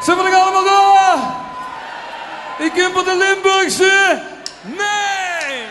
Zijn we er allemaal door? Ik kom voor de Limburgse. Nee!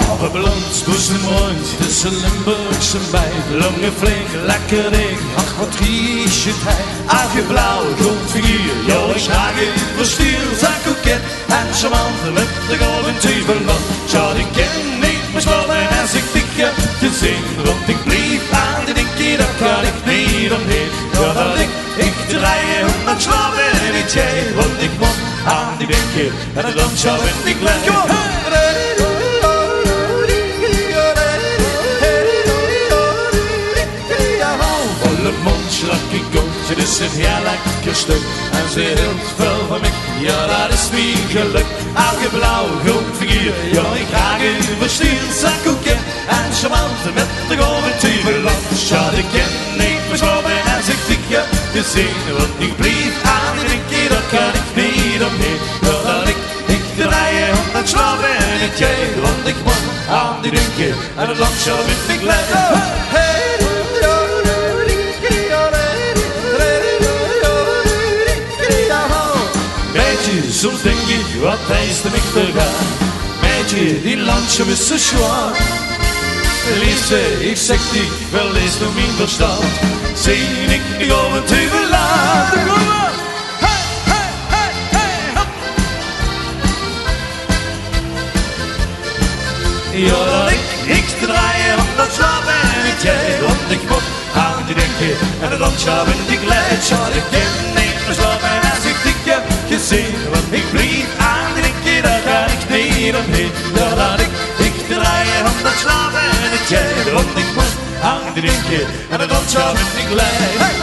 Halve blond, poesen rond, tussen Limburgse bij. Lange flink, lekker ding, ach wat kies je tijd. Aagje blauw, goed figuur, joh ik graag in verstuur. Zijn koket en charmant met de golden teasballon. Zou ik ken niet meer slapen als ik dik heb gezien. Want ik blief aan de dinkie, dat kan ik niet omheen. Doordat ik draaien om dat slapen en niet jij. Want ik moet aan die dinkie en het land zou ben ik blij. Slag ik op, het is een heel lekker stuk. En ze hield veel van mij, ja dat is mijn geluk. Elke blauw, groen figuur, ja ik graag in verstuur. Zijn koeken en charmante met de golven tieverland. Ja ik ken niet meer slapen als ik dik heb gezien. Want ik blief aan die drinken, dat kan ik niet omheen. Doordat ik draaien om dat slapen en het jij. Want ik moet aan die drinken en het land zo ben ik blij. Soms denk ik, wat is er niet te gaan? Meidje, die landje is zo zwaar. Liefste, ik zeg die, wel is nog mijn verstand. Zie ik niet over te verlaten. Kom maar! Hey, hey, hey, hey, hop! Ja, dat ik te draaien om dat slapen en niet jij. Want ik moet aan die denken en het land zou in die glijdt. Ja, ik ken niet meer slapen als ik dik heb gezien. Want ik blief aan die dinkie, daar ga ik niet omheen. Doordat ik draaien om dat slapen en het jij. Want ik moet aan die dinkie en het land zou ben ik blij.